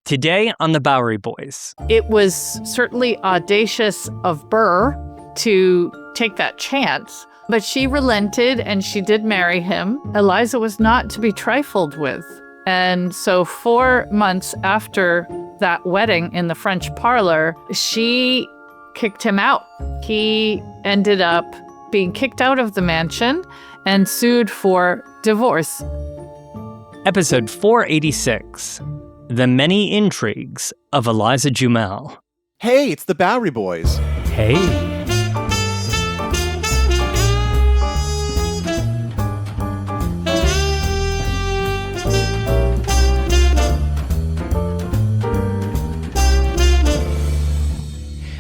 Today on the Bowery Boys. It was certainly audacious of Burr to take that chance, but she relented and she did marry him. Eliza was not to be trifled with. And so 4 months after that wedding in the French parlor, she kicked him out. He ended up being kicked out of the mansion and sued for divorce. Episode 486, The Many Intrigues of Eliza Jumel. Hey, it's the Bowery Boys. Hey.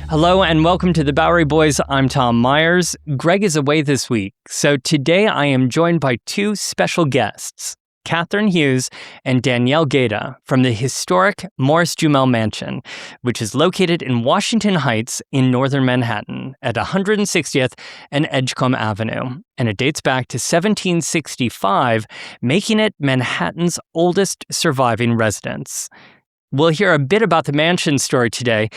Hello and welcome to the Bowery Boys. I'm Tom Myers. Greg is away this week, so today I am joined by two special guests, Catherine Hughes and Danielle Gaeta from the historic Morris-Jumel Mansion, which is located in Washington Heights in northern Manhattan at 160th and Edgecombe Avenue, and it dates back to 1765, making it Manhattan's oldest surviving residence. We'll hear a bit about the mansion story today,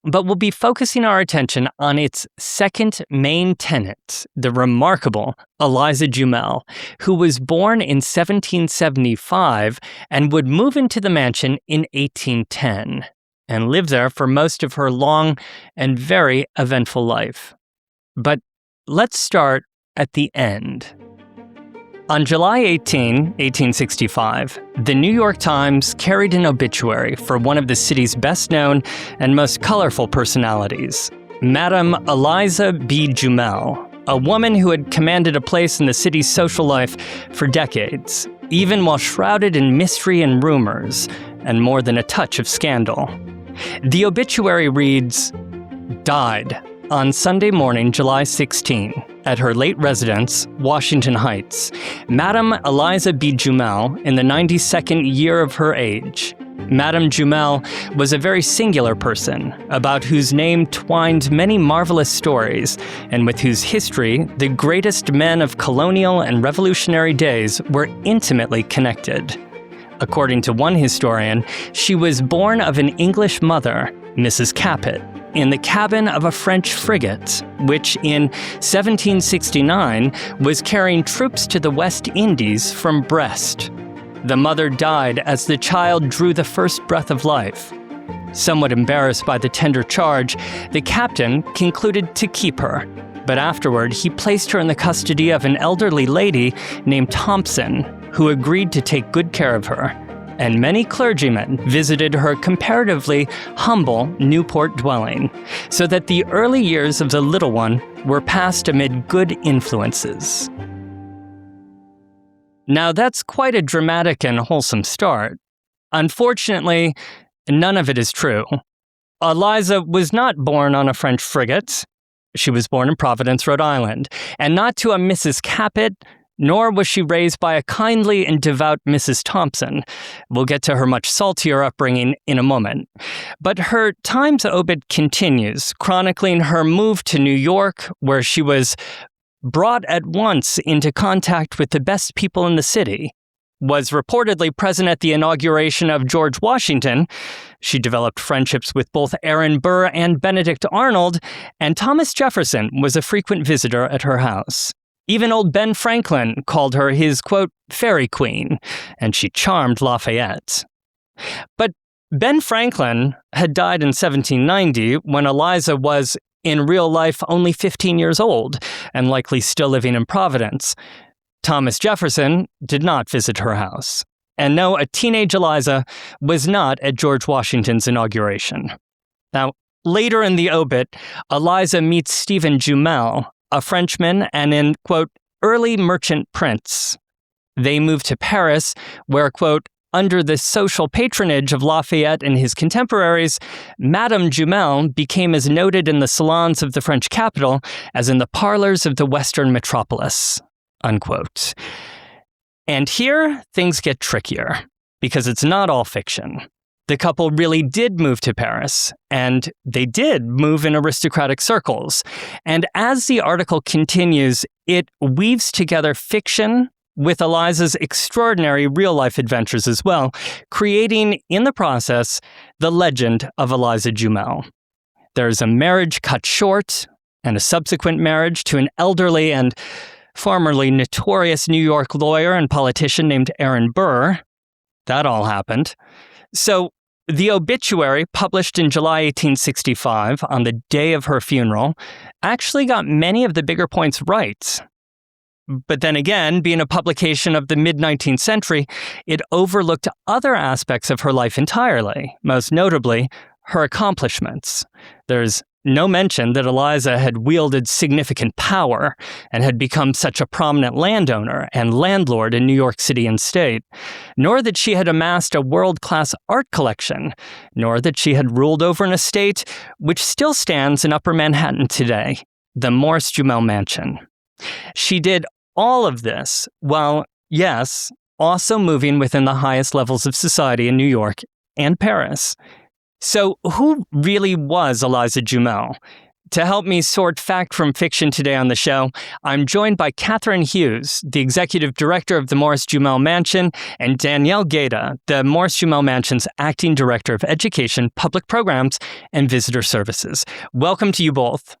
but we'll be focusing our attention on its second main tenant, the remarkable Eliza Jumel, who was born in 1775 and would move into the mansion in 1810 and live there for most of her long and very eventful life. But let's start at the end. On July 18, 1865, the New York Times carried an obituary for one of the city's best-known and most colorful personalities, Madame Eliza B. Jumel, a woman who had commanded a place in the city's social life for decades, even while shrouded in mystery and rumors, and more than a touch of scandal. The obituary reads, "Died on Sunday morning, July 16, at her late residence, Washington Heights, Madame Eliza B. Jumel in the 92nd year of her age. Madame Jumel was a very singular person, about whose name twined many marvelous stories, and with whose history the greatest men of colonial and revolutionary days were intimately connected. According to one historian, she was born of an English mother, Mrs. Capet, in the cabin of a French frigate, which in 1769 was carrying troops to the West Indies from Brest. The mother died as the child drew the first breath of life. Somewhat embarrassed by the tender charge, the captain concluded to keep her, but afterward he placed her in the custody of an elderly lady named Thompson, who agreed to take good care of her, and many clergymen visited her comparatively humble Newport dwelling, so that the early years of the little one were passed amid good influences." Now that's quite a dramatic and wholesome start. Unfortunately, none of it is true. Eliza was not born on a French frigate. She was born in Providence, Rhode Island, and not to a Mrs. Capet, nor was she raised by a kindly and devout Mrs. Thompson. We'll get to her much saltier upbringing in a moment. But her Times obit continues, chronicling her move to New York, where she was brought at once into contact with the best people in the city, was reportedly present at the inauguration of George Washington. She developed friendships with both Aaron Burr and Benedict Arnold, and Thomas Jefferson was a frequent visitor at her house. Even old Ben Franklin called her his, quote, fairy queen, and she charmed Lafayette. But Ben Franklin had died in 1790 when Eliza was, in real life, only 15 years old and likely still living in Providence. Thomas Jefferson did not visit her house. And no, a teenage Eliza was not at George Washington's inauguration. Now, later in the obit, Eliza meets Stephen Jumel, a Frenchman and an, quote, early merchant prince. They moved to Paris, where, quote, under the social patronage of Lafayette and his contemporaries, Madame Jumel became as noted in the salons of the French capital as in the parlors of the Western metropolis, unquote. And here, things get trickier, because it's not all fiction. The couple really did move to Paris, and they did move in aristocratic circles. And as the article continues, it weaves together fiction with Eliza's extraordinary real-life adventures as well, creating, in the process, the legend of Eliza Jumel. There's a marriage cut short, and a subsequent marriage to an elderly and formerly notorious New York lawyer and politician named Aaron Burr. That all happened. So, the Obituary, published in July 1865, on the day of her funeral, actually got many of the bigger points right. But then again, being a publication of the mid-19th century, it overlooked other aspects of her life entirely, most notably her accomplishments. There's no mention that Eliza had wielded significant power and had become such a prominent landowner and landlord in New York City and state, nor that she had amassed a world-class art collection, nor that she had ruled over an estate which still stands in Upper Manhattan today, the Morris-Jumel Mansion. She did all of this while, yes, also moving within the highest levels of society in New York and Paris. So who really was Eliza Jumel? To help me sort fact from fiction today on the show, I'm joined by Catherine Hughes, the executive director of the Morris-Jumel Mansion, and Danielle Gaeta, the Morris-Jumel Mansion's acting director of education, public programs, and visitor services. Welcome to you both.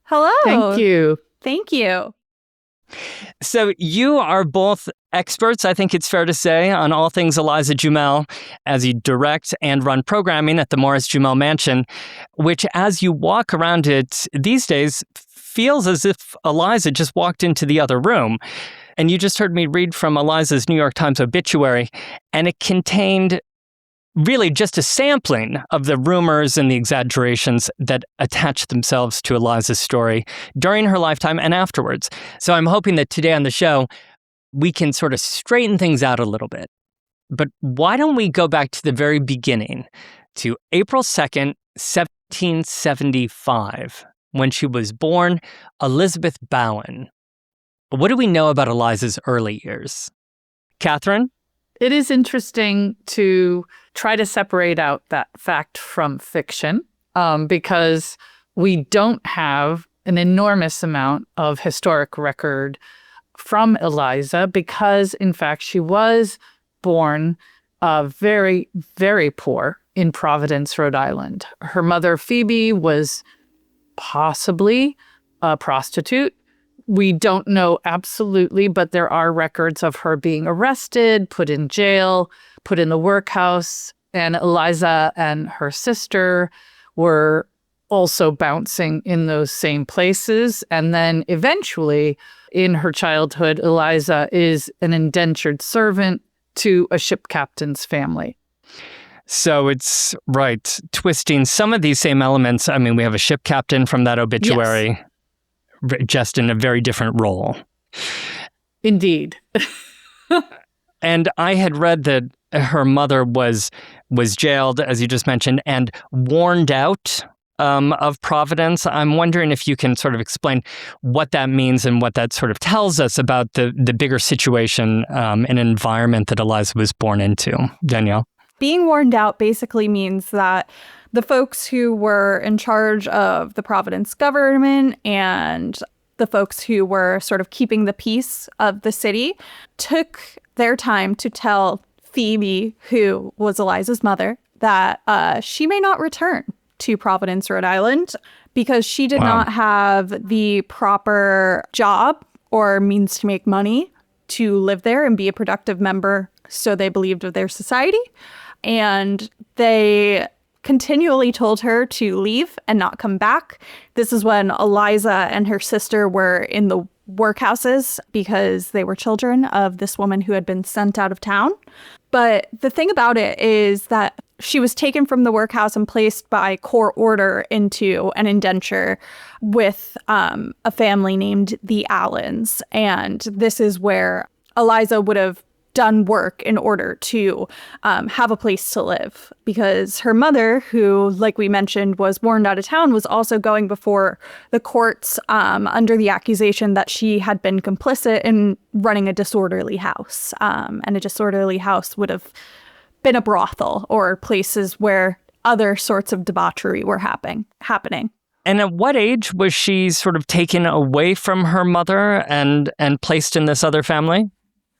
Hello. Thank you. Thank you. So you are both experts, I think it's fair to say, on all things Eliza Jumel, as you direct and run programming at the Morris-Jumel Mansion, which as you walk around it these days feels as if Eliza just walked into the other room. And you just heard me read from Eliza's New York Times obituary, and it contained really just a sampling of the rumors and the exaggerations that attach themselves to Eliza's story during her lifetime and afterwards. So I'm hoping that today on the show, we can sort of straighten things out a little bit. But why don't we go back to the very beginning, to April 2nd, 1775, when she was born, Elizabeth Bowen. What do we know about Eliza's early years? Catherine? It is interesting to try to separate out that fact from fiction because we don't have an enormous amount of historic record from Eliza because, in fact, she was born very, very poor in Providence, Rhode Island. Her mother, Phoebe, was possibly a prostitute. We don't know absolutely, but there are records of her being arrested, put in jail, put in the workhouse, and Eliza and her sister were also bouncing in those same places. And then eventually, in her childhood, Eliza is an indentured servant to a ship captain's family. So it's, right, twisting some of these same elements. I mean, we have a ship captain from that obituary. Yes. Just in a very different role. Indeed. And I had read that her mother was jailed, as you just mentioned, and warned out of Providence. I'm wondering if you can sort of explain what that means and what that sort of tells us about the bigger situation and environment that Eliza was born into. Danielle? Being warned out basically means that the folks who were in charge of the Providence government and the folks who were sort of keeping the peace of the city took their time to tell Phoebe, who was Eliza's mother, that she may not return to Providence, Rhode Island, because she did not have the proper job or means to make money to live there and be a productive member, so they believed, of their society. And they continually told her to leave and not come back. This is when Eliza and her sister were in the workhouses because they were children of this woman who had been sent out of town. But the thing about it is that she was taken from the workhouse and placed by court order into an indenture with a family named the Allens. And this is where Eliza would have done work in order to have a place to live, because her mother, who, like we mentioned, was warned out of town, was also going before the courts under the accusation that she had been complicit in running a disorderly house. And a disorderly house would have been a brothel or places where other sorts of debauchery were happening. And at what age was she sort of taken away from her mother and placed in this other family?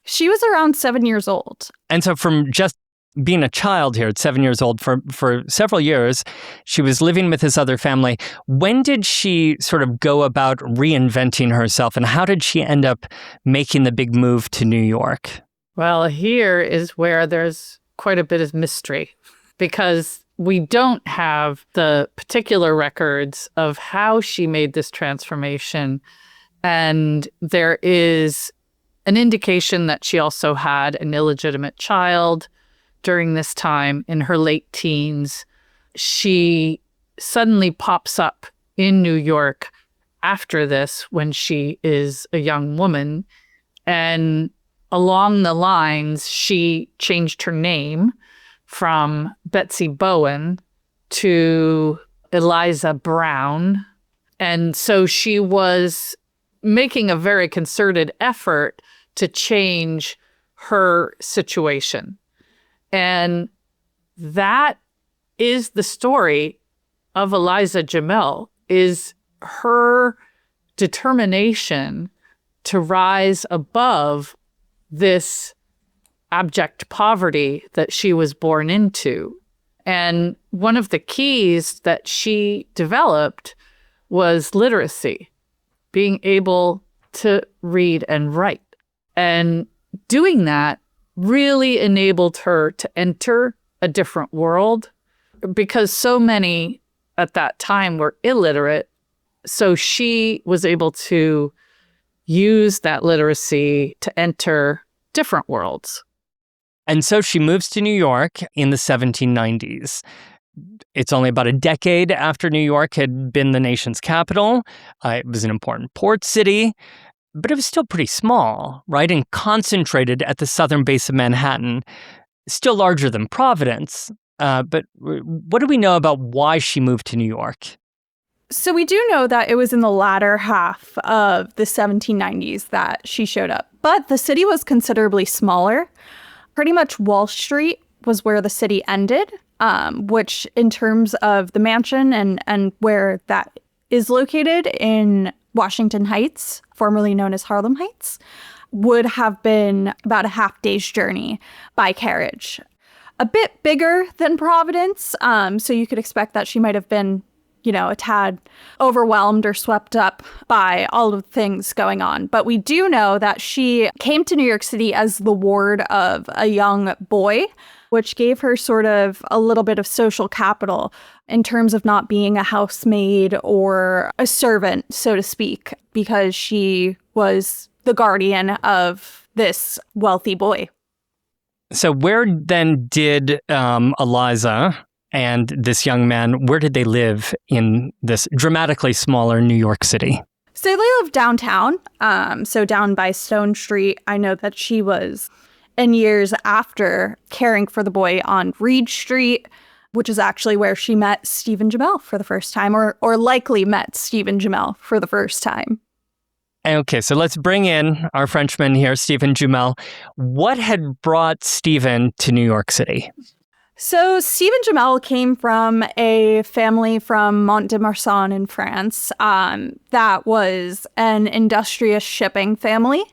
She was around 7 years old. And so from just being a child here at 7 years old for several years, she was living with this other family. When did she sort of go about reinventing herself, and how did she end up making the big move to New York? Well, here is where there's quite a bit of mystery, because we don't have the particular records of how she made this transformation. And there is an indication that she also had an illegitimate child during this time in her late teens. She suddenly pops up in New York after this when she is a young woman. And along the lines, she changed her name from Betsy Bowen to Eliza Brown. And so she was making a very concerted effort to change her situation. And that is the story of Eliza Jumel, is her determination to rise above this abject poverty that she was born into. And one of the keys that she developed was literacy, being able to read and write. And doing that really enabled her to enter a different world, because so many at that time were illiterate. So she was able to use that literacy to enter different worlds. And so she moves to New York in the 1790s. It's only about a decade after New York had been the nation's capital. It was an important port city, but it was still pretty small, right? And concentrated at the southern base of Manhattan, still larger than Providence. But what do we know about why she moved to New York? So we do know that it was in the latter half of the 1790s that she showed up, but the city was considerably smaller. Pretty much Wall Street was where the city ended, which in terms of the mansion and where that is located in Washington Heights, formerly known as Harlem Heights, would have been about a half day's journey by carriage. A bit bigger than Providence, so you could expect that she might have been, a tad overwhelmed or swept up by all of the things going on. But we do know that she came to New York City as the ward of a young boy, which gave her sort of a little bit of social capital in terms of not being a housemaid or a servant, so to speak, because she was the guardian of this wealthy boy. So where then did Eliza and this young man, where did they live in this dramatically smaller New York City? So they lived downtown, so down by Stone Street. I know that she was, in years after, caring for the boy on Reed Street, which is actually where she met Stephen Jumel for the first time, or likely met Stephen Jumel for the first time. Okay, so let's bring in our Frenchman here, Stephen Jumel. What had brought Stephen to New York City? So Stephen Jumel came from a family from Mont-de-Marsan in France that was an industrious shipping family.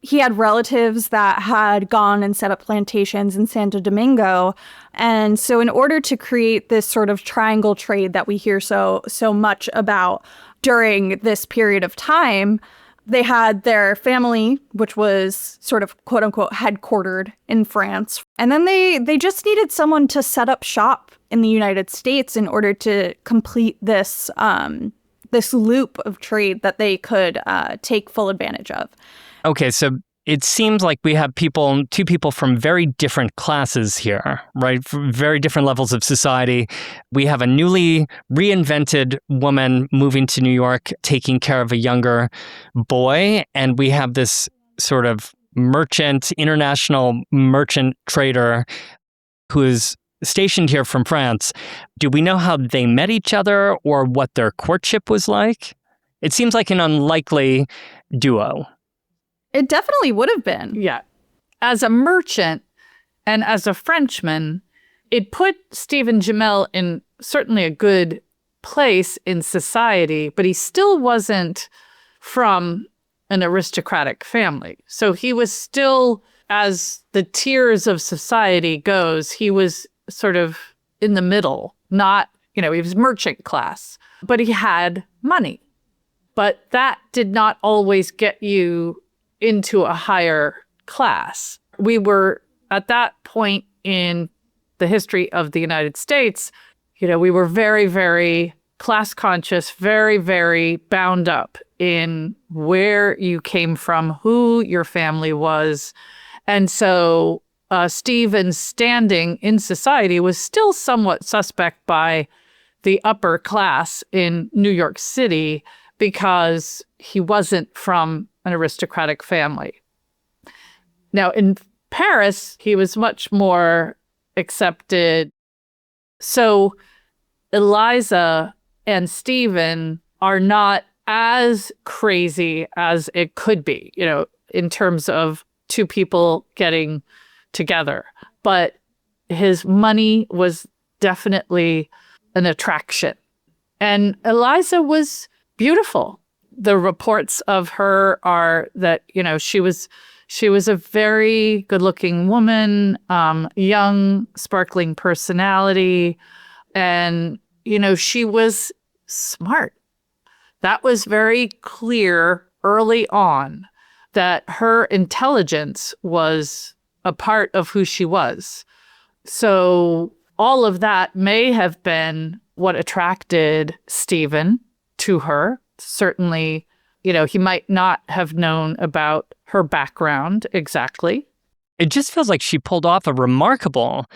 He had relatives that had gone and set up plantations in Santo Domingo. And so in order to create this sort of triangle trade that we hear so much about during this period of time, they had their family, which was sort of quote unquote headquartered in France. And then they just needed someone to set up shop in the United States in order to complete this this loop of trade that they could take full advantage of. Okay, so it seems like we have two people from very different classes here, right? Very different levels of society. We have a newly reinvented woman moving to New York, taking care of a younger boy. And we have this sort of international merchant trader who is stationed here from France. Do we know how they met each other or what their courtship was like? It seems like an unlikely duo. It definitely would have been. Yeah. As a merchant and as a Frenchman, it put Stephen Jumel in certainly a good place in society, but he still wasn't from an aristocratic family. So he was still, as the tiers of society goes, he was sort of in the middle, not, he was merchant class, but he had money. But that did not always get you into a higher class. We were at that point in the history of the United States, we were very, very class conscious, very, very bound up in where you came from, who your family was. And so Stephen's standing in society was still somewhat suspect by the upper class in New York City because he wasn't from an aristocratic family. Now, in Paris, he was much more accepted. So Eliza and Stephen are not as crazy as it could be, in terms of two people getting together. But his money was definitely an attraction. And Eliza was beautiful. The reports of her are that, she was a very good-looking woman, young, sparkling personality, and, she was smart. That was very clear early on that her intelligence was a part of who she was. So all of that may have been what attracted Stephen to her. Certainly, he might not have known about her background exactly. It just feels like she pulled off a remarkable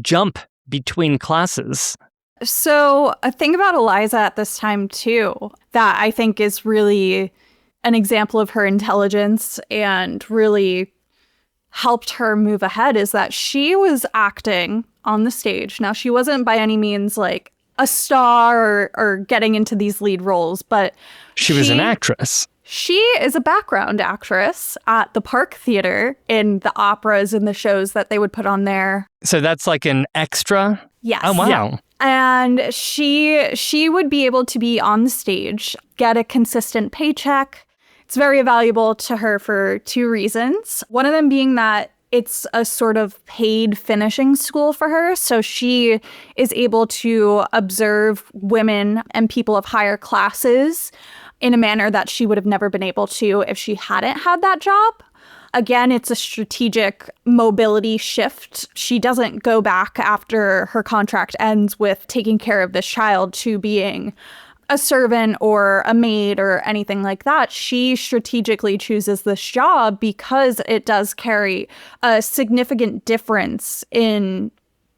jump between classes. So a thing about Eliza at this time, too, that I think is really an example of her intelligence and really helped her move ahead is that she was acting on the stage. Now, she wasn't by any means like a star or getting into these lead roles, but she was an actress. She is a background actress at the Park Theater in the operas and the shows that they would put on there. So that's like an extra? Yes. Oh, wow. Yeah. And she would be able to be on the stage, get a consistent paycheck. It's very valuable to her for two reasons. One of them being that it's a sort of paid finishing school for her. So she is able to observe women and people of higher classes in a manner that she would have never been able to if she hadn't had that job. Again, it's a strategic mobility shift. She doesn't go back after her contract ends with taking care of this child to being a servant or a maid or anything like that. She strategically chooses this job because it does carry a significant difference in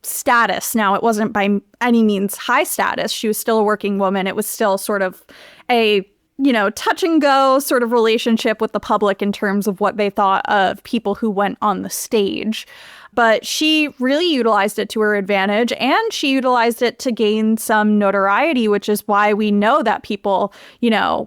status. Now, it wasn't by any means high status. She was still a working woman. It was still sort of a touch and go sort of relationship with the public in terms of what they thought of people who went on the stage. But she really utilized it to her advantage, and she utilized it to gain some notoriety, which is why we know that people,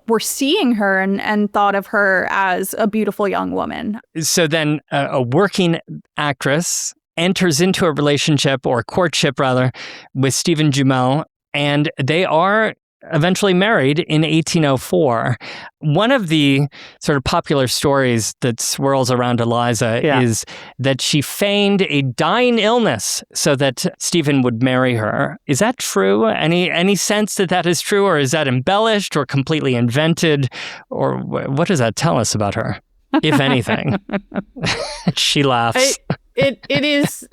were seeing her and thought of her as a beautiful young woman. So then a working actress enters into a relationship, or courtship rather, with Stephen Jumel, and they are eventually married in 1804. One of the sort of popular stories that swirls around Eliza is that she feigned a dying illness so that Stephen would marry her. Is that true? Any sense that that is true, or is that embellished or completely invented? Or what does that tell us about her, if anything? She laughs. It is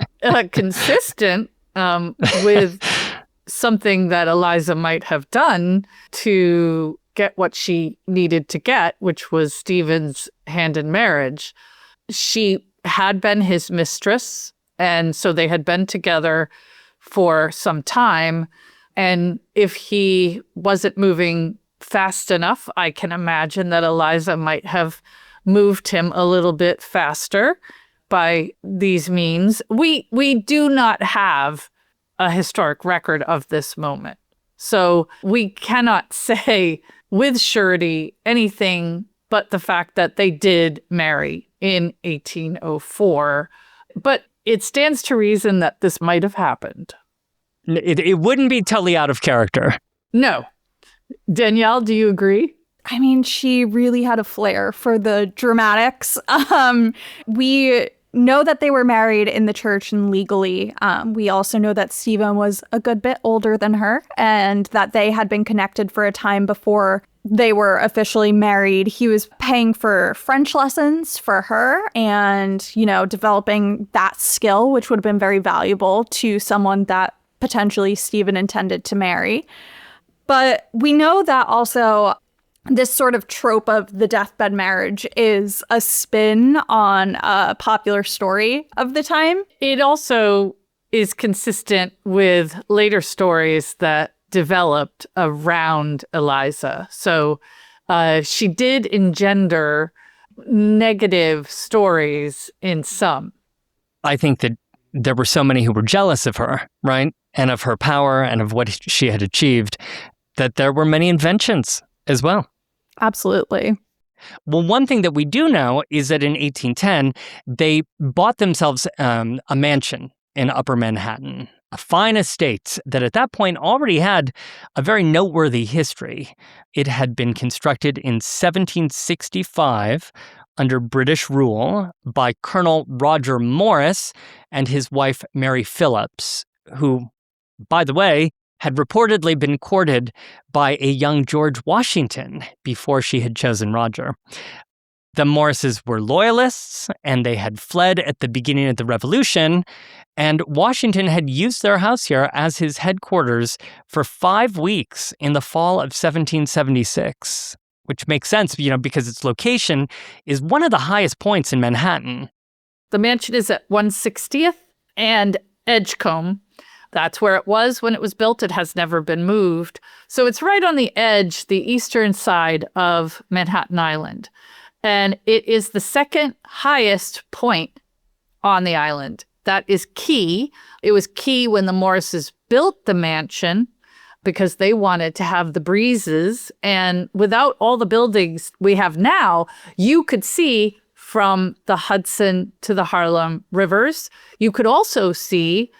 consistent with something that Eliza might have done to get what she needed to get, which was Stephen's hand in marriage. She had been his mistress, and so they had been together for some time. And if he wasn't moving fast enough, I can imagine that Eliza might have moved him a little bit faster by these means. We do not have a historic record of this moment. So we cannot say with surety anything but the fact that they did marry in 1804. But it stands to reason that this might have happened. It wouldn't be totally out of character. No. Danielle, do you agree? I mean, she really had a flair for the dramatics. We know that they were married in the church and legally. We also know that Stephen was a good bit older than her and that they had been connected for a time before they were officially married. He was paying for French lessons for her and, you know, developing that skill, which would have been very valuable to someone that potentially Stephen intended to marry. But we know that also this sort of trope of the deathbed marriage is a spin on a popular story of the time. It also is consistent with later stories that developed around Eliza. So she did engender negative stories in some. I think that there were so many who were jealous of her, right? And of her power and of what she had achieved, that there were many inventions as well. Absolutely. Well, one thing that we do know is that in 1810, they bought themselves a mansion in Upper Manhattan, a fine estate that at that point already had a very noteworthy history. It had been constructed in 1765 under British rule by Colonel Roger Morris and his wife Mary Phillips, who, by the way, had reportedly been courted by a young George Washington before she had chosen Roger. The Morrises were loyalists, and they had fled at the beginning of the Revolution, and Washington had used their house here as his headquarters for 5 weeks in the fall of 1776, which makes sense, because its location is one of the highest points in Manhattan. The mansion is at 160th and Edgecombe. That's where it was when it was built. It has never been moved. So it's right on the edge, the eastern side of Manhattan Island. And it is the second highest point on the island. That is key. It was key when the Morrises built the mansion because they wanted to have the breezes. And without all the buildings we have now, you could see from the Hudson to the Harlem rivers. You could also see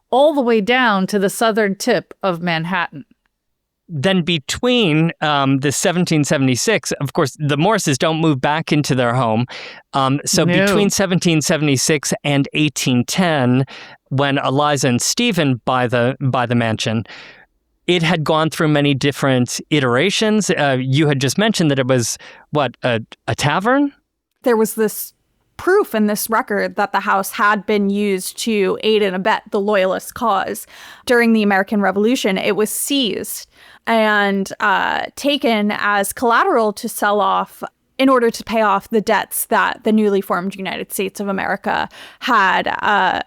all the way down to the southern tip of Manhattan. Then between the 1776, of course, the Morrises don't move back into their home. Between 1776 and 1810, when Eliza and Stephen buy the mansion, it had gone through many different iterations. You had just mentioned that it was, a tavern? There was this proof in this record that the house had been used to aid and abet the Loyalist cause. During the American Revolution, it was seized and taken as collateral to sell off in order to pay off the debts that the newly formed United States of America had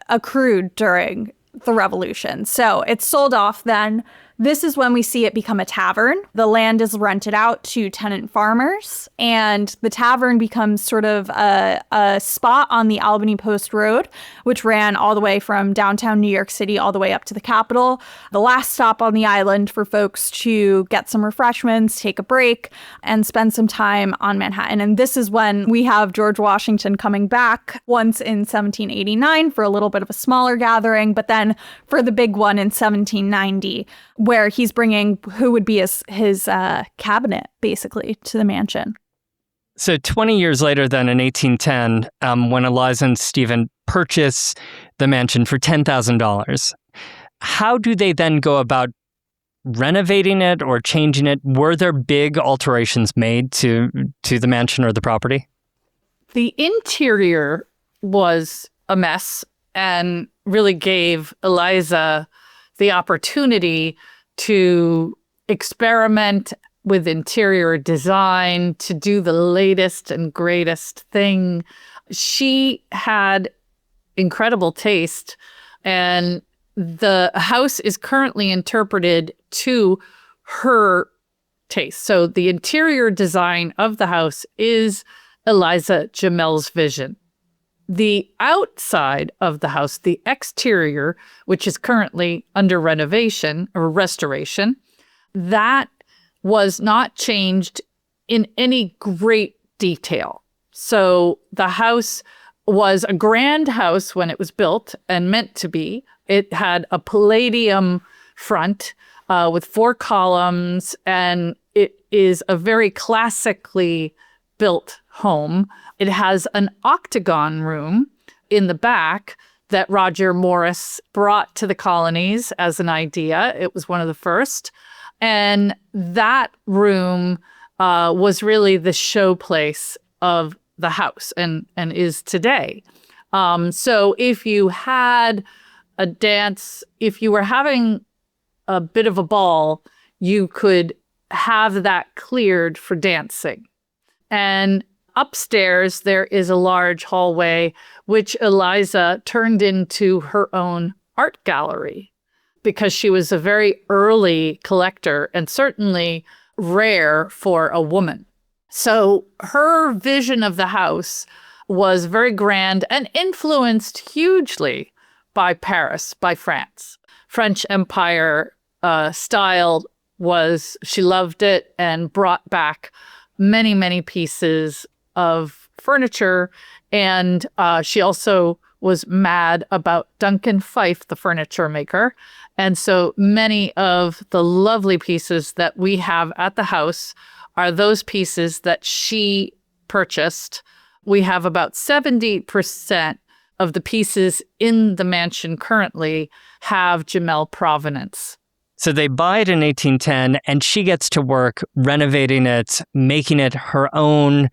accrued during the Revolution. So it's sold off then. This is when we see it become a tavern. The land is rented out to tenant farmers, and the tavern becomes sort of a spot on the Albany Post Road, which ran all the way from downtown New York City all the way up to the Capitol. The last stop on the island for folks to get some refreshments, take a break, and spend some time on Manhattan. And this is when we have George Washington coming back once in 1789 for a little bit of a smaller gathering, but then for the big one in 1790, where he's bringing who would be his cabinet, basically, to the mansion. So 20 years later, then in 1810, when Eliza and Stephen purchase the mansion for $10,000, how do they then go about renovating it or changing it? Were there big alterations made to the mansion or the property? The interior was a mess and really gave Eliza the opportunity to experiment with interior design, to do the latest and greatest thing. She had incredible taste, and the house is currently interpreted to her taste. So the interior design of the house is Eliza Jumel's vision. The outside of the house, the exterior, which is currently under renovation or restoration, that was not changed in any great detail. So the house was a grand house when it was built and meant to be. It had a palladium front with 4 columns, and it is a very classically built home. It has an octagon room in the back that Roger Morris brought to the colonies as an idea. It was one of the first. And that room was really the showplace of the house and is today. So if you had a dance, if you were having a bit of a ball, you could have that cleared for dancing. And upstairs, there is a large hallway, which Eliza turned into her own art gallery because she was a very early collector and certainly rare for a woman. So her vision of the house was very grand and influenced hugely by Paris, by France. French Empire style was, she loved it and brought back many, many pieces of furniture. And she also was mad about Duncan Phyfe, the furniture maker. And so many of the lovely pieces that we have at the house are those pieces that she purchased. We have about 70% of the pieces in the mansion currently have Jumel provenance. So they buy it in 1810, and she gets to work renovating it, making it her own.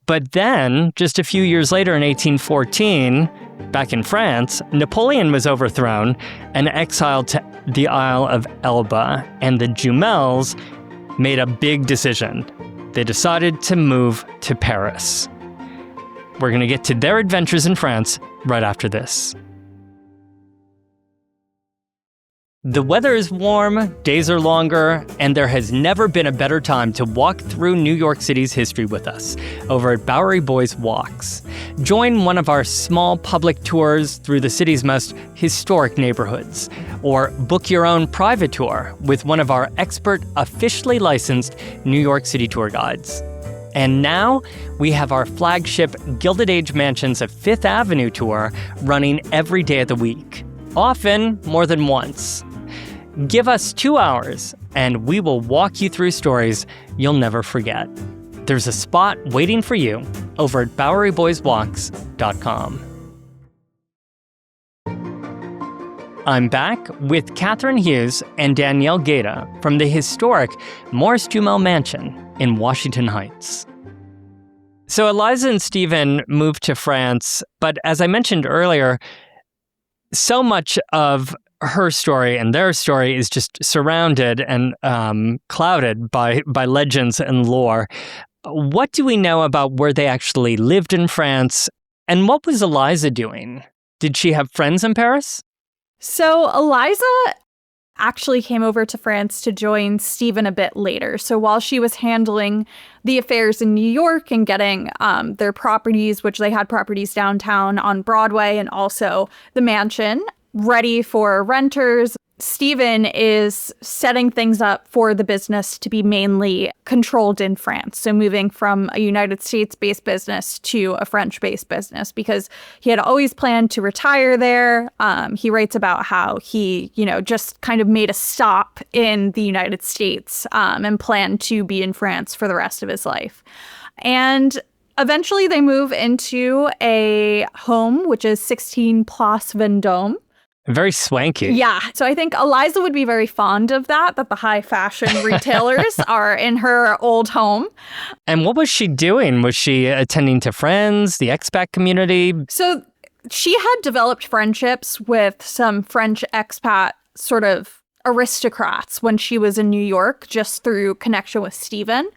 But then, just a few years later in 1814, back in France, Napoleon was overthrown and exiled to the Isle of Elba, and the Jumels made a big decision. They decided to move to Paris. We're going to get to their adventures in France right after this. The weather is warm, days are longer, and there has never been a better time to walk through New York City's history with us over at Bowery Boys Walks. Join one of our small public tours through the city's most historic neighborhoods, or book your own private tour with one of our expert, officially licensed New York City tour guides. And now we have our flagship Gilded Age Mansions of Fifth Avenue tour running every day of the week, often more than once. Give us 2 hours, and we will walk you through stories you'll never forget. There's a spot waiting for you over at BoweryBoysWalks.com. I'm back with Catherine Hughes and Danielle Gaeta from the historic Morris-Jumel Mansion in Washington Heights. So Eliza and Stephen moved to France, but as I mentioned earlier, so much of her story and their story is just surrounded and clouded by legends and lore. What do we know about where they actually lived in France, and what was Eliza doing? Did she have friends in Paris? So Eliza actually came over to France to join Stephen a bit later. So while she was handling the affairs in New York and getting their properties, which they had properties downtown on Broadway and also the mansion, ready for renters, Stephen is setting things up for the business to be mainly controlled in France. So moving from a United States-based business to a French-based business because he had always planned to retire there. He writes about how he, just kind of made a stop in the United States and planned to be in France for the rest of his life. And eventually they move into a home, which is 16 Place Vendôme. Very swanky. Yeah. So I think Eliza would be very fond of that the high fashion retailers are in her old home. And what was she doing? Was she attending to friends, the expat community? So she had developed friendships with some French expat sort of aristocrats when she was in New York, just through connection with Stephen.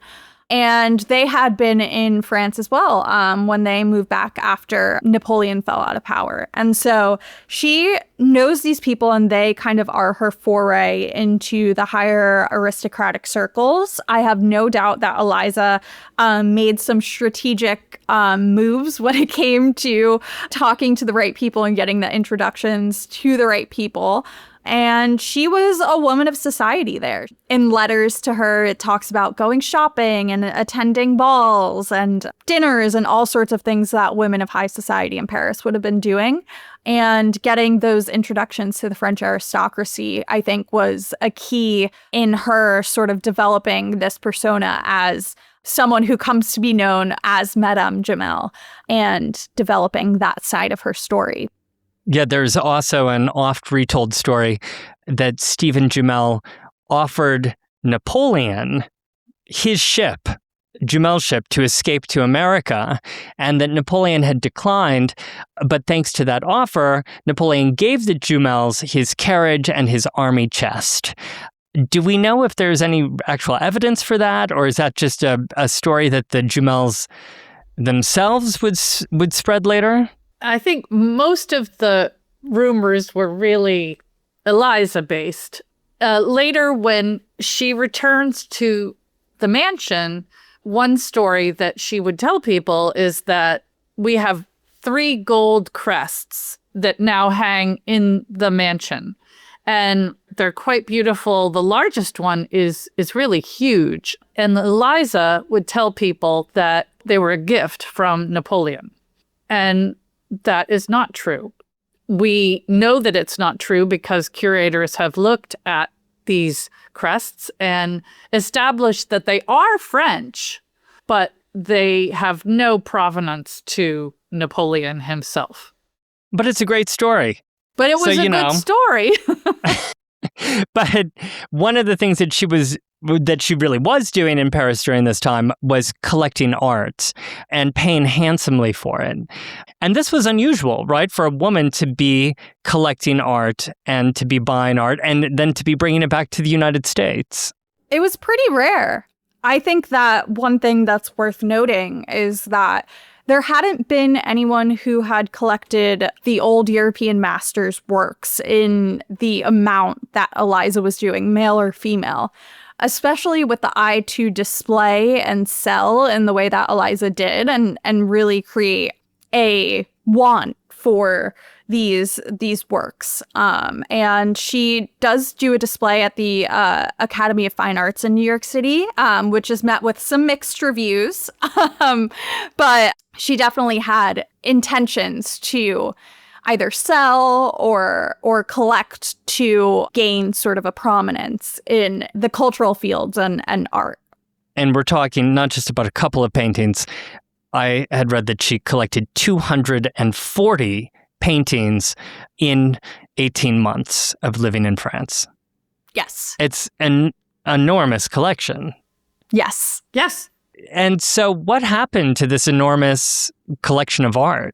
And they had been in France as well when they moved back after Napoleon fell out of power. And so she knows these people, and they kind of are her foray into the higher aristocratic circles. I have no doubt that Eliza made some strategic moves when it came to talking to the right people and getting the introductions to the right people. And she was a woman of society there. In letters to her, it talks about going shopping and attending balls and dinners and all sorts of things that women of high society in Paris would have been doing. And getting those introductions to the French aristocracy, I think, was a key in her sort of developing this persona as someone who comes to be known as Madame Jumel and developing that side of her story. Yeah, there's also an oft retold story that Stephen Jumel offered Napoleon his ship, Jumel's ship, to escape to America, and that Napoleon had declined. But thanks to that offer, Napoleon gave the Jumels his carriage and his army chest. Do we know if there's any actual evidence for that, or is that just a story that the Jumels themselves would spread later? I think most of the rumors were really Eliza-based. Later, when she returns to the mansion, one story that she would tell people is that we have 3 gold crests that now hang in the mansion. And they're quite beautiful. The largest one is really huge. And Eliza would tell people that they were a gift from Napoleon. And that is not true. We know that it's not true because curators have looked at these crests and established that they are French, but they have no provenance to Napoleon himself. But it's a great story. But it was a good story. But one of the things that she really was doing in Paris during this time was collecting art and paying handsomely for it. And this was unusual, right? For a woman to be collecting art and to be buying art and then to be bringing it back to the United States. It was pretty rare. I think that one thing that's worth noting is that there hadn't been anyone who had collected the old European masters' works in the amount that Eliza was doing, male or female, especially with the eye to display and sell in the way that Eliza did and really create a want for these works. And she does do a display at the Academy of Fine Arts in New York City, which is met with some mixed reviews. But she definitely had intentions to either sell or collect to gain sort of a prominence in the cultural fields and art. And we're talking not just about a couple of paintings. I had read that she collected 240 paintings in 18 months of living in France. Yes. It's an enormous collection. Yes. Yes. And so what happened to this enormous collection of art?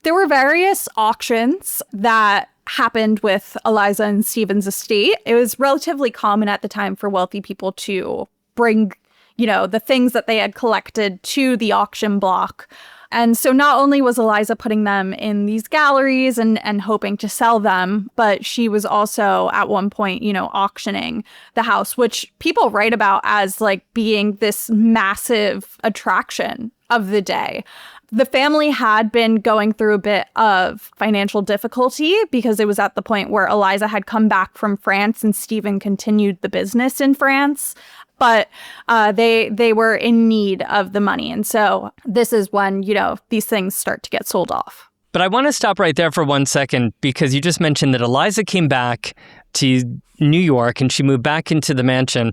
There were various auctions that happened with Eliza and Stephen's estate. It was relatively common at the time for wealthy people to bring, the things that they had collected to the auction block. And so not only was Eliza putting them in these galleries and hoping to sell them, but she was also at one point, auctioning the house, which people write about as like being this massive attraction of the day. The family had been going through a bit of financial difficulty because it was at the point where Eliza had come back from France and Stephen continued the business in France. But they were in need of the money. And so this is when, these things start to get sold off. But I want to stop right there for 1 second because you just mentioned that Eliza came back to New York and she moved back into the mansion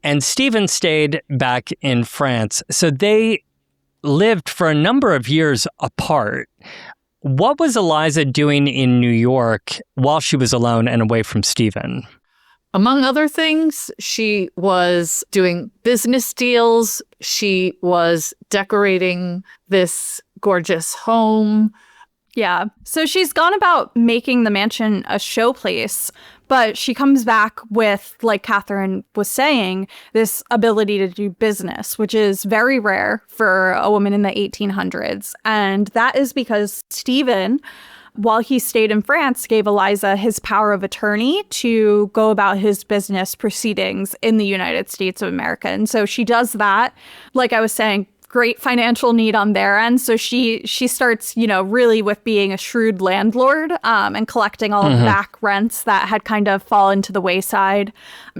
and Stephen stayed back in France. So they lived for a number of years apart. What was Eliza doing in New York while she was alone and away from Stephen? Among other things, she was doing business deals. She was decorating this gorgeous home. Yeah. So she's gone about making the mansion a showplace, but she comes back with, like Catherine was saying, this ability to do business, which is very rare for a woman in the 1800s. And that is because Stephen, while he stayed in France, gave Eliza his power of attorney to go about his business proceedings in the United States of America. And so she does that, like I was saying, great financial need on their end. So she starts, really with being a shrewd landlord and collecting all of the back rents that had kind of fallen to the wayside.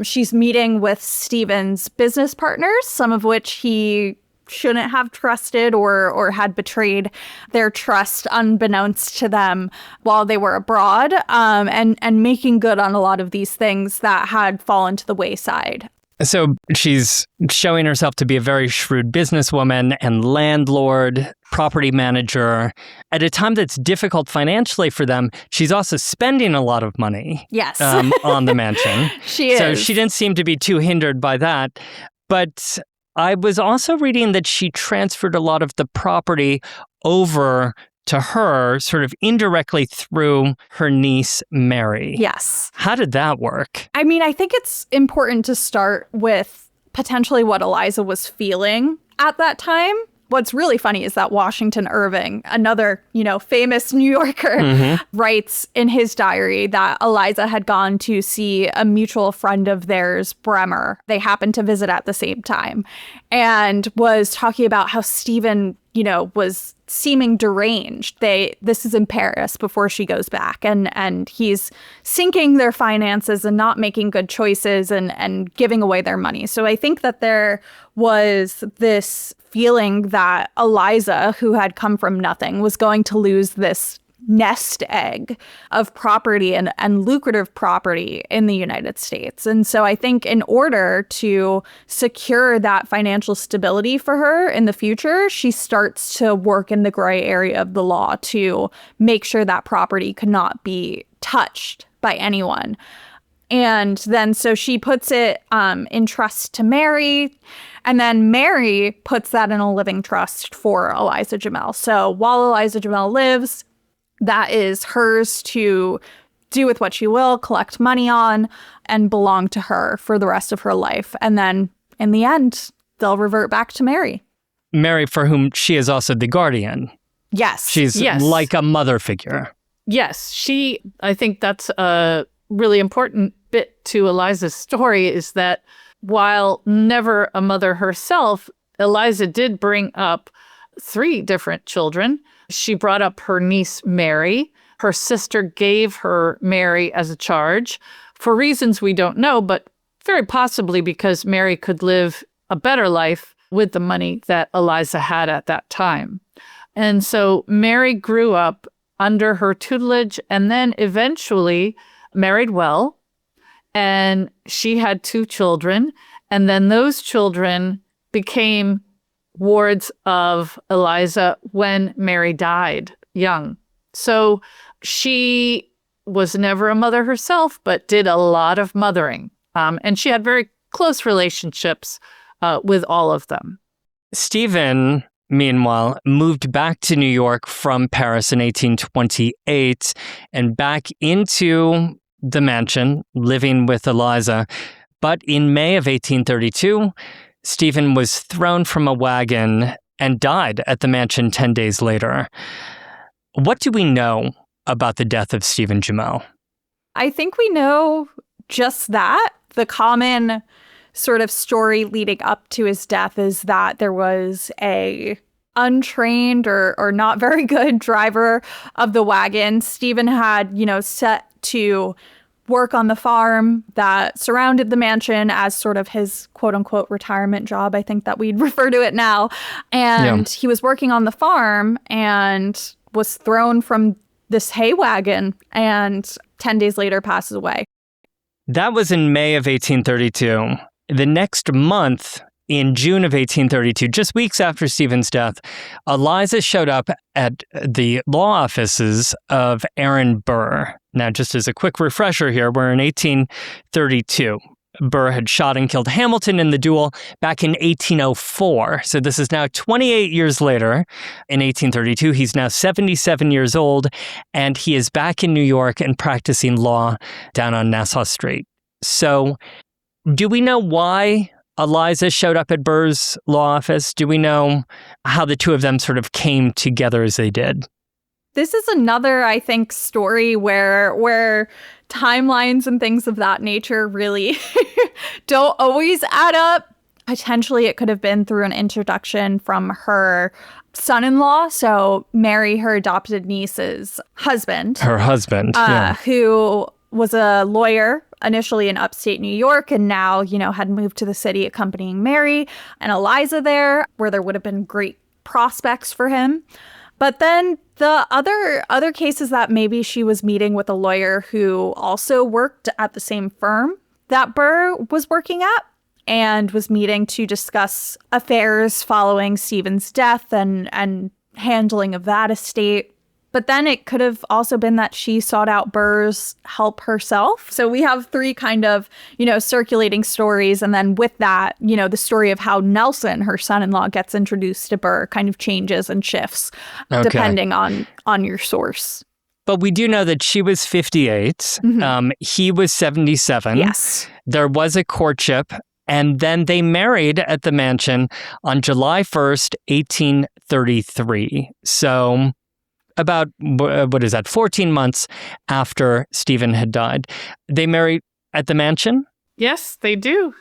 She's meeting with Stephen's business partners, some of which he shouldn't have trusted or had betrayed their trust unbeknownst to them while they were abroad, and making good on a lot of these things that had fallen to the wayside. So she's showing herself to be a very shrewd businesswoman and landlord, property manager. At a time that's difficult financially for them, she's also spending a lot of money Yes. on the mansion. She is. So she didn't seem to be too hindered by that. But I was also reading that she transferred a lot of the property over to her sort of indirectly through her niece, Mary. Yes. How did that work? I mean, I think it's important to start with potentially what Eliza was feeling at that time. What's really funny is that Washington Irving, another, famous New Yorker, writes in his diary that Eliza had gone to see a mutual friend of theirs, Bremer. They happened to visit at the same time, and was talking about how Stephen, was seeming deranged. This is in Paris before she goes back, and he's sinking their finances and not making good choices and giving away their money. So I think that there was this feeling that Eliza, who had come from nothing, was going to lose this nest egg of property and lucrative property in the United States. And so I think in order to secure that financial stability for her in the future, she starts to work in the gray area of the law to make sure that property could not be touched by anyone. And then so she puts it in trust to Mary, and then Mary puts that in a living trust for Eliza Jumel. So while Eliza Jumel lives, that is hers to do with what she will, collect money on, and belong to her for the rest of her life. And then in the end, they'll revert back to Mary. Mary, for whom she is also the guardian. Yes. She's like a mother figure. Yes. I think that's a really important bit to Eliza's story, is that while never a mother herself, Eliza did bring up 3 different children. She brought up her niece, Mary. Her sister gave her Mary as a charge for reasons we don't know, but very possibly because Mary could live a better life with the money that Eliza had at that time. And so Mary grew up under her tutelage and then eventually married well. And she had 2 children. And then those children became wards of Eliza when Mary died young. So she was never a mother herself, but did a lot of mothering. And she had very close relationships with all of them. Stephen, meanwhile, moved back to New York from Paris in 1828 and back into the mansion, living with Eliza. But in May of 1832, Stephen was thrown from a wagon and died at the mansion 10 days later. What do we know about the death of Stephen Jumel? I think we know just that. The common sort of story leading up to his death is that there was a untrained or not very good driver of the wagon. Stephen had, set to work on the farm that surrounded the mansion as sort of his quote unquote retirement job. I think that we'd refer to it now. And he was working on the farm and was thrown from this hay wagon and 10 days later passes away. That was in May of 1832. The next month, in June of 1832, just weeks after Stephen's death, Eliza showed up at the law offices of Aaron Burr. Now, just as a quick refresher here, we're in 1832. Burr had shot and killed Hamilton in the duel back in 1804. So this is now 28 years later. In 1832, he's now 77 years old, and he is back in New York and practicing law down on Nassau Street. So do we know why Eliza showed up at Burr's law office? Do we know how the two of them sort of came together as they did? This is another, I think, story where timelines and things of that nature really don't always add up. Potentially, it could have been through an introduction from her son-in-law, so Mary, her adopted niece's husband. Her husband, who was a lawyer initially in upstate New York and now, had moved to the city accompanying Mary and Eliza there, where there would have been great prospects for him. But then the other cases that maybe she was meeting with a lawyer who also worked at the same firm that Burr was working at and was meeting to discuss affairs following Stephen's death and handling of that estate. But then it could have also been that she sought out Burr's help herself. So we have three kind of, circulating stories. And then with that, the story of how Nelson, her son-in-law, gets introduced to Burr kind of changes and shifts depending on your source. But we do know that she was 58. Mm-hmm. He was 77. Yes. There was a courtship. And then they married at the mansion on July 1st, 1833. So about, 14 months after Stephen had died. They married at the mansion? Yes, they do.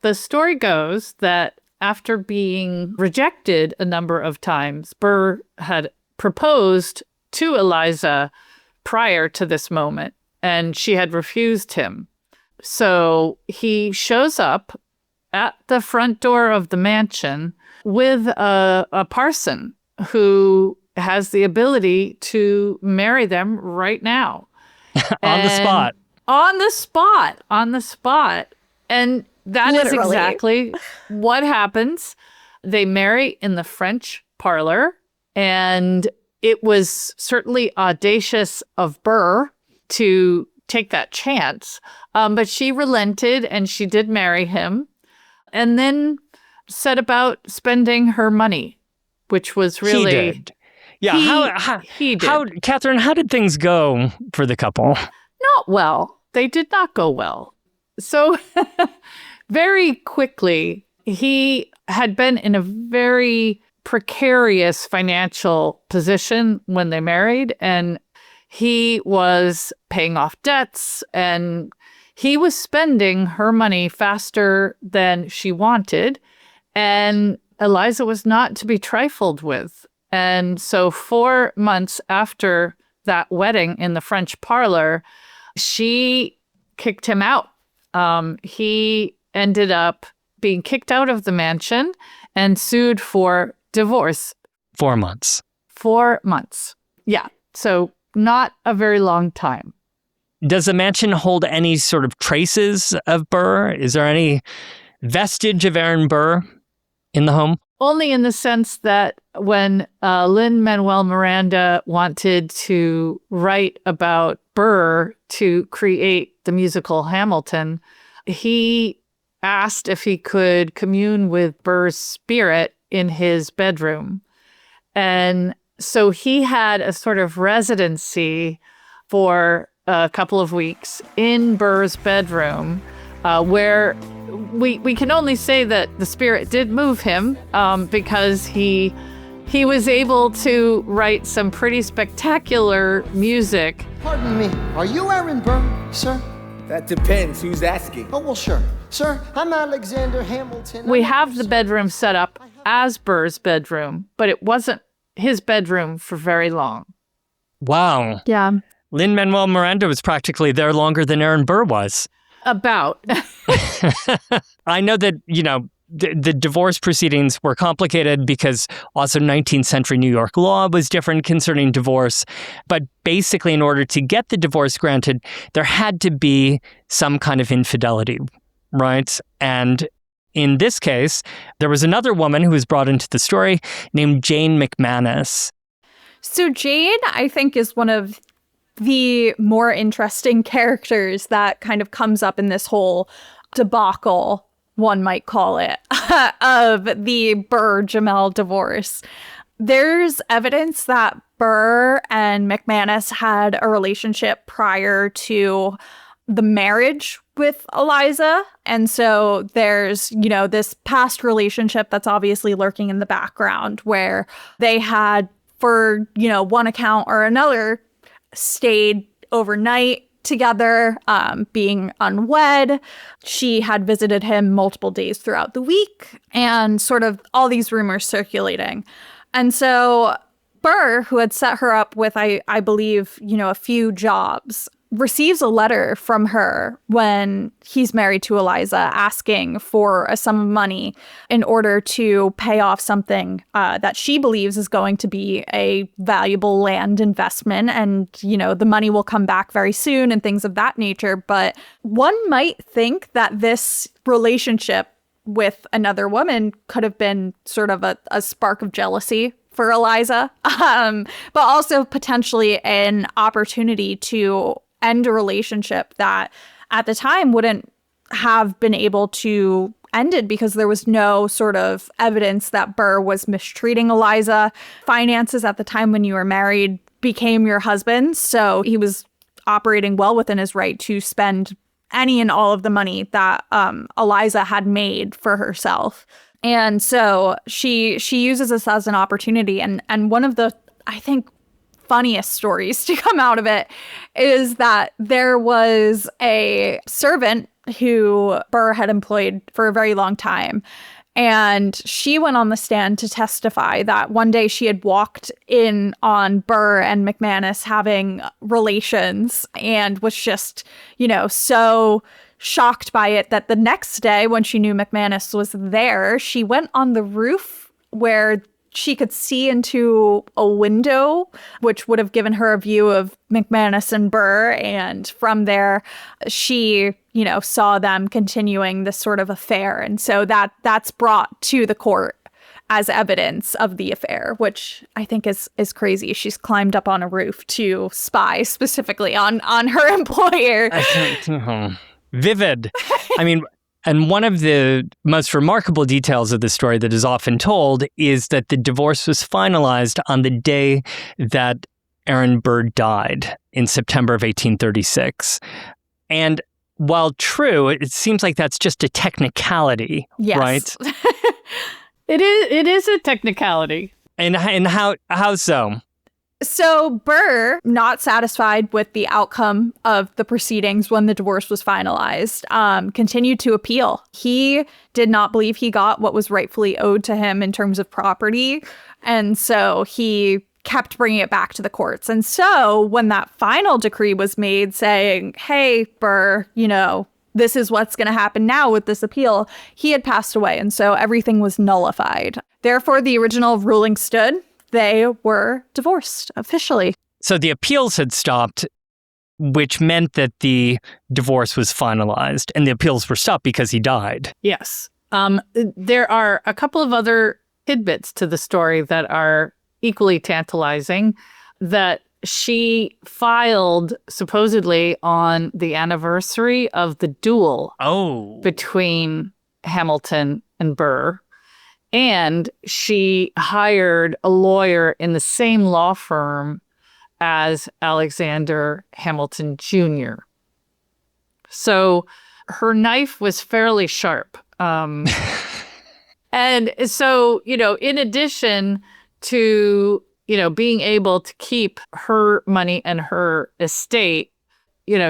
The story goes that after being rejected a number of times, Burr had proposed to Eliza prior to this moment, and she had refused him. So he shows up at the front door of the mansion with a parson who has the ability to marry them right now. On the spot. On the spot. And that is exactly what happens. They marry in the French parlor, and it was certainly audacious of Burr to take that chance. But she relented, and she did marry him, and then set about spending her money, which was really... He did. Yeah, he did. Catherine, how did things go for the couple? Not well. They did not go well. So very quickly, he had been in a very precarious financial position when they married, and he was paying off debts, and he was spending her money faster than she wanted, and Eliza was not to be trifled with. And so 4 months after that wedding in the French parlor, she kicked him out. He ended up being kicked out of the mansion and sued for divorce. 4 months. 4 months. Yeah. So not a very long time. Does the mansion hold any sort of traces of Burr? Is there any vestige of Aaron Burr in the home? Only in the sense that when Lin-Manuel Miranda wanted to write about Burr to create the musical Hamilton, he asked if he could commune with Burr's spirit in his bedroom. And so he had a sort of residency for a couple of weeks in Burr's bedroom, where we can only say that the spirit did move him, because he was able to write some pretty spectacular music. Pardon me, are you Aaron Burr, sir? That depends. Who's asking? Oh, well, sure. Sir, I'm Alexander Hamilton. We have the bedroom set up as Burr's bedroom, but it wasn't his bedroom for very long. Wow. Yeah. Lin-Manuel Miranda was practically there longer than Aaron Burr was. About. I know that, the divorce proceedings were complicated because also 19th century New York law was different concerning divorce. But basically, in order to get the divorce granted, there had to be some kind of infidelity, right? And in this case, there was another woman who was brought into the story named Jane McManus. So Jane, I think, is one of the more interesting characters that kind of comes up in this whole debacle, one might call it, of the Burr-Jumel divorce. There's evidence that Burr and McManus had a relationship prior to the marriage with Eliza. And so there's, this past relationship that's obviously lurking in the background where they had, for, one account or another, stayed overnight together, being unwed. She had visited him multiple days throughout the week, and sort of all these rumors circulating. And so Burr, who had set her up with, I believe, a few jobs, receives a letter from her when he's married to Eliza asking for a sum of money in order to pay off something that she believes is going to be a valuable land investment. And, the money will come back very soon and things of that nature. But one might think that this relationship with another woman could have been sort of a spark of jealousy for Eliza, but also potentially an opportunity to end a relationship that at the time wouldn't have been able to end it because there was no sort of evidence that Burr was mistreating Eliza. Finances at the time when you were married became your husband's, so he was operating well within his right to spend any and all of the money that Eliza had made for herself. And so she uses this as an opportunity. And one of the, I think, funniest stories to come out of it is that there was a servant who Burr had employed for a very long time. And she went on the stand to testify that one day she had walked in on Burr and McManus having relations and was just, so shocked by it that the next day when she knew McManus was there, she went on the roof where she could see into a window, which would have given her a view of McManus and Burr. And from there, she, saw them continuing this sort of affair. And so that's brought to the court as evidence of the affair, which I think is crazy. She's climbed up on a roof to spy specifically on her employer. Vivid. I mean, and one of the most remarkable details of the story that is often told is that the divorce was finalized on the day that Aaron Burr died in September of 1836. And while true, it seems like that's just a technicality, yes. Right? It is a technicality. And how so? So Burr, not satisfied with the outcome of the proceedings when the divorce was finalized, continued to appeal. He did not believe he got what was rightfully owed to him in terms of property. And so he kept bringing it back to the courts. And so when that final decree was made saying, hey, Burr, this is what's going to happen now with this appeal, he had passed away. And so everything was nullified. Therefore, the original ruling stood. They were divorced officially. So the appeals had stopped, which meant that the divorce was finalized, and the appeals were stopped because he died. Yes. There are a couple of other tidbits to the story that are equally tantalizing that she filed supposedly on the anniversary of the duel between Hamilton and Burr. And she hired a lawyer in the same law firm as Alexander Hamilton Jr. So her knife was fairly sharp. And so, in addition to, being able to keep her money and her estate,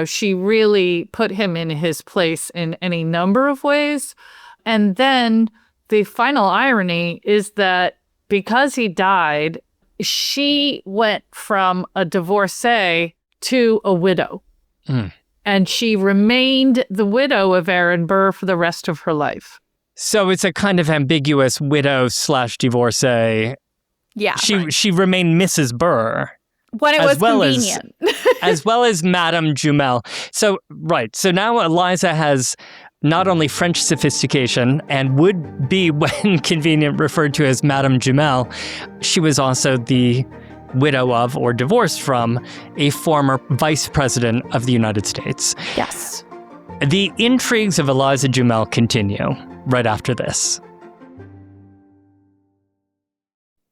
she really put him in his place in any number of ways. And then the final irony is that because he died, she went from a divorcee to a widow. And she remained the widow of Aaron Burr for the rest of her life. So it's a kind of ambiguous widow/divorcee. Yeah. She remained Mrs. Burr. When it was convenient. As well as Madame Jumel. So now Eliza has not only French sophistication and would be, when convenient, referred to as Madame Jumel, she was also the widow of, or divorced from, a former vice president of the United States. Yes. The intrigues of Eliza Jumel continue right after this.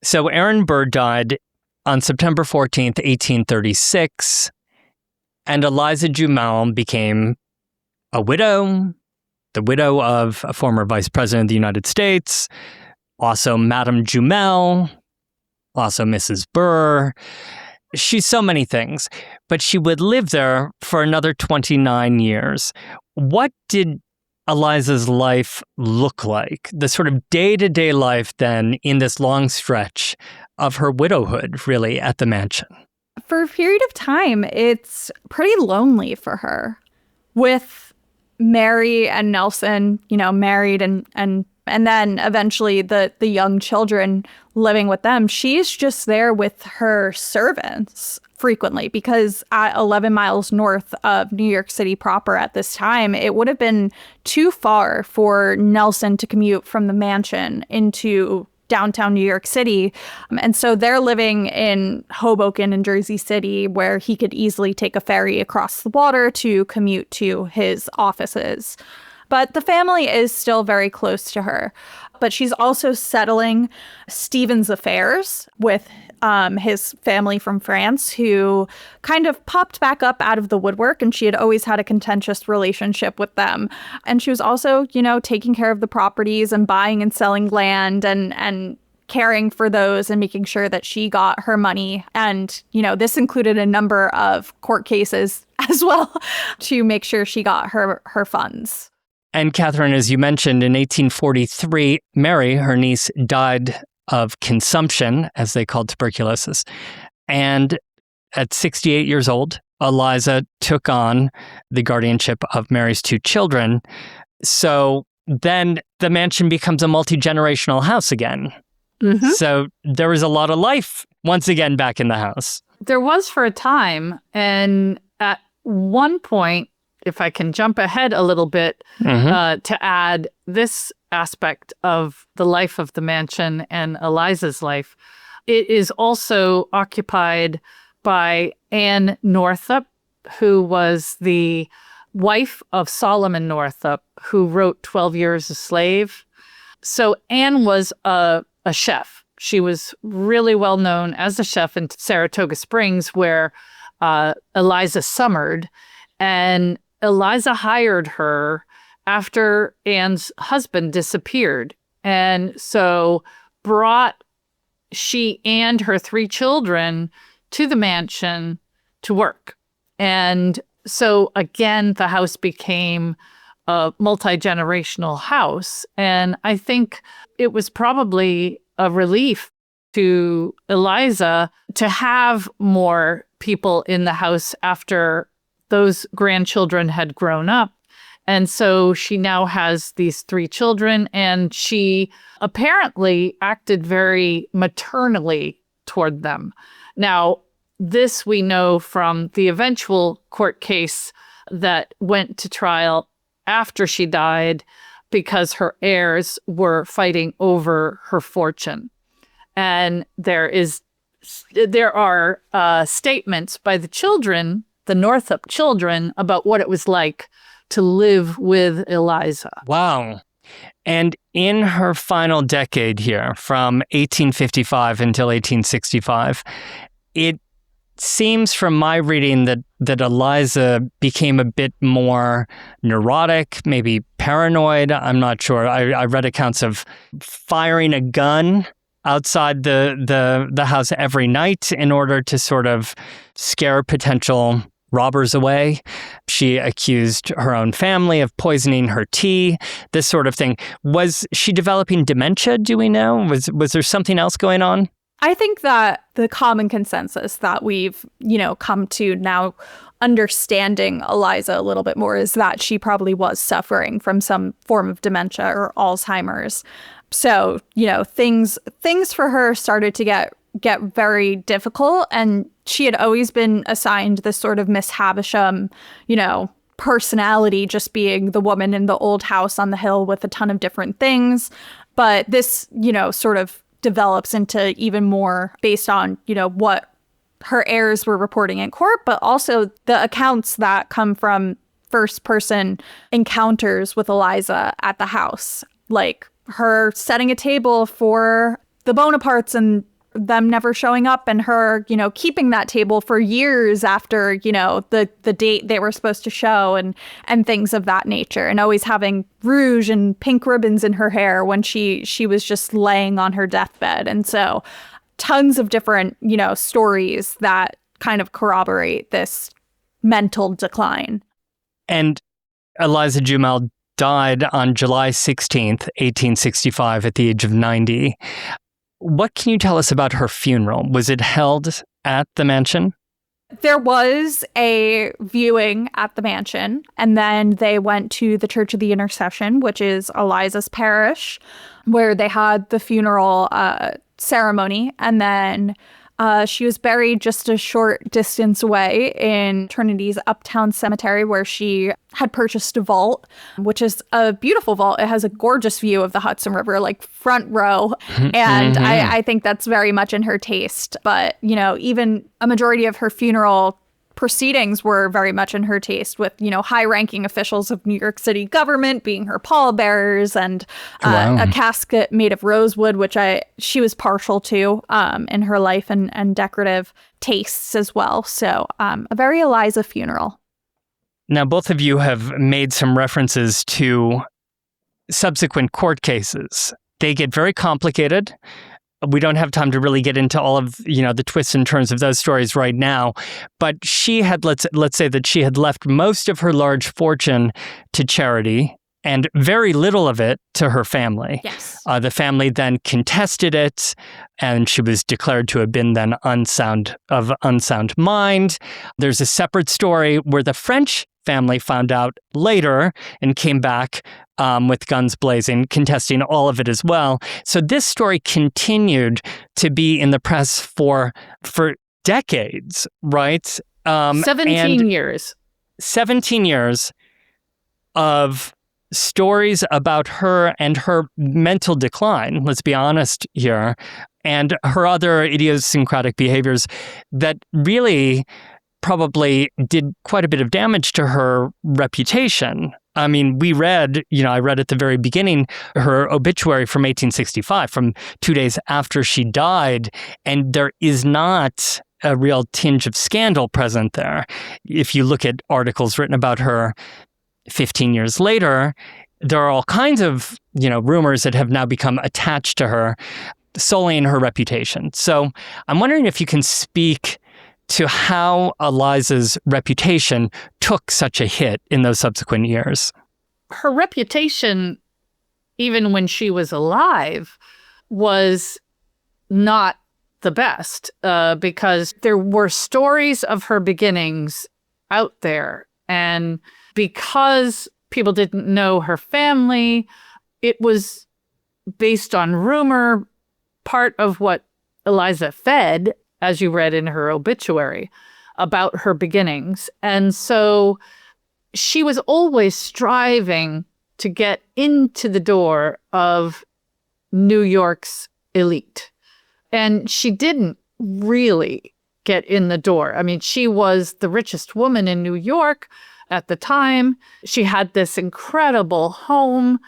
So Aaron Burr died on September 14th, 1836, and Eliza Jumel became a widow, the widow of a former vice president of the United States, also Madame Jumel, also Mrs. Burr. She's so many things, but she would live there for another 29 years. What did Eliza's life look like? The sort of day-to-day life then in this long stretch of her widowhood, really, at the mansion? For a period of time, it's pretty lonely for her. With Mary and Nelson, married and then eventually the young children living with them, she's just there with her servants frequently, because at 11 miles north of New York City proper at this time, it would have been too far for Nelson to commute from the mansion into downtown New York City. And so they're living in Hoboken and Jersey City, where he could easily take a ferry across the water to commute to his offices. But the family is still very close to her. But she's also settling Stephen's affairs with his family from France, who kind of popped back up out of the woodwork, and she had always had a contentious relationship with them. And she was also, taking care of the properties and buying and selling land and caring for those and making sure that she got her money. And, this included a number of court cases as well to make sure she got her funds. And Catherine, as you mentioned, in 1843, Mary, her niece, died of consumption, as they called tuberculosis. And at 68 years old, Eliza took on the guardianship of Mary's two children. So then the mansion becomes a multi-generational house again. Mm-hmm. So there was a lot of life once again back in the house. There was for a time. And at one point, if I can jump ahead a little bit, to add this aspect of the life of the mansion and Eliza's life, it is also occupied by Anne Northup, who was the wife of Solomon Northup, who wrote 12 Years a Slave. So Anne was a chef. She was really well known as a chef in Saratoga Springs, where Eliza summered. And Eliza hired her after Anne's husband disappeared, and so brought she and her three children to the mansion to work. And so again, the house became a multi-generational house. And I think it was probably a relief to Eliza to have more people in the house after those grandchildren had grown up. And so she now has these three children, and she apparently acted very maternally toward them. Now, this we know from the eventual court case that went to trial after she died, because her heirs were fighting over her fortune. And there are statements by the children, the Northup children, about what it was like to live with Eliza. Wow. And in her final decade here, from 1855 until 1865, it seems from my reading that Eliza became a bit more neurotic, maybe paranoid. I'm not sure. I read accounts of firing a gun outside the house every night in order to sort of scare potential robbers away. She accused her own family of poisoning her tea, this sort of thing. Was she developing dementia, do we know? Was there something else going on? I think that the common consensus that we've, come to now understanding Eliza a little bit more is that she probably was suffering from some form of dementia or Alzheimer's. So, things for her started to get very difficult, and she had always been assigned this sort of Miss Havisham, personality, just being the woman in the old house on the hill with a ton of different things. But this, sort of develops into even more based on, what her heirs were reporting in court, but also the accounts that come from first person encounters with Eliza at the house, like her setting a table for the Bonapartes and them never showing up, and her, keeping that table for years after, the date they were supposed to show, and things of that nature, and always having rouge and pink ribbons in her hair when she was just laying on her deathbed. And so tons of different, stories that kind of corroborate this mental decline. And Eliza Jumel died on July 16th, 1865 at the age of 90. What can you tell us about her funeral? Was it held at the mansion? There was a viewing at the mansion, and then they went to the Church of the Intercession, which is Eliza's parish, where they had the funeral ceremony, and then she was buried just a short distance away in Trinity's Uptown Cemetery, where she had purchased a vault, which is a beautiful vault. It has a gorgeous view of the Hudson River, like front row. And I think that's very much in her taste. But, you know, even a majority of her funeral proceedings were very much in her taste, with, you know, high-ranking officials of New York City government being her pallbearers, and a casket made of rosewood, which she was partial to in her life, and decorative tastes as well. So a very Eliza funeral. Now, both of you have made some references to subsequent court cases. They get very complicated. We don't have time to really get into all of, you know, the twists and turns of those stories right now. But she had, let's say that she had left most of her large fortune to charity and very little of it to her family. Yes. The family then contested it, and she was declared to have been then unsound mind. There's a separate story where the French family found out later and came back with guns blazing, contesting all of it as well. So this story continued to be in the press for decades, right? 17 years. 17 years of stories about her and her mental decline, let's be honest here, and her other idiosyncratic behaviors that really probably did quite a bit of damage to her reputation. I mean, I read at the very beginning her obituary from 1865, from 2 days after she died, and there is not a real tinge of scandal present there. If you look at articles written about her 15 years later, there are all kinds of, you know, rumors that have now become attached to her solely in her reputation. So I'm wondering if you can speak to how Eliza's reputation took such a hit in those subsequent years. Her reputation, even when she was alive, was not the best because there were stories of her beginnings out there. And because people didn't know her family, it was based on rumor, part of what Eliza fed, as you read in her obituary, about her beginnings. And so she was always striving to get into the door of New York's elite. And she didn't really get in the door. I mean, she was the richest woman in New York at the time. She had this incredible home,